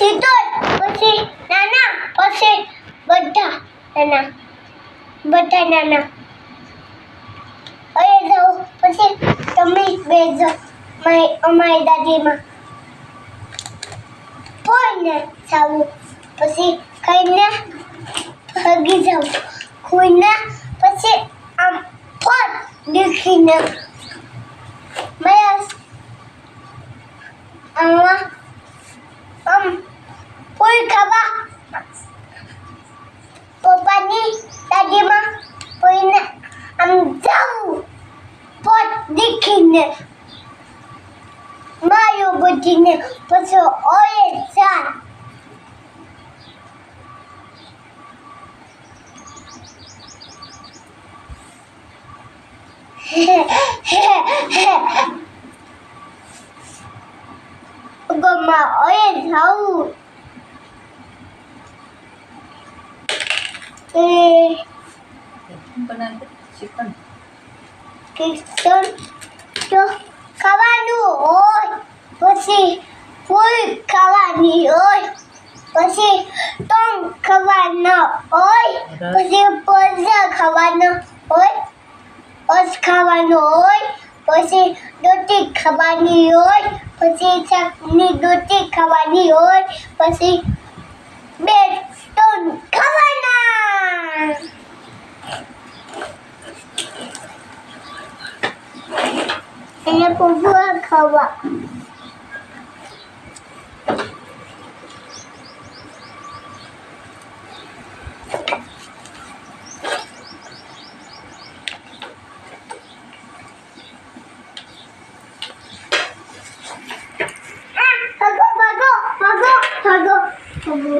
સીધો પછી નાના પછી બધા નાના અરે જાઓ પછી તમે બેજો અમારી દાદીમાં કોઈને જાવું પછી ખાઈને ભાગી જાઉં ખોઈને પછી આમ ફોન દેખીને કોઈ ખાવા પપ્પાની દાદીમાં કોઈને આમ જાઉં ફોન દેખીને માયો બજીને પછી ઓય ચાલ ગમ્મા ઓય જાઉં ચિકન તો ખાવાનું હોય પછી ફૂલ ખાવાની હોય પછી ટોંગ ખાવાનો હોય પછી પઝા ખાવાનો હોય ઓસ ખાવાનો હોય પછી રોટી ખાવાની હોય પછી ચટણી રોટી ખાવાની હોય પછી બે ટોન ખાવાના એને પૂરા ખાવા ભાગો તમે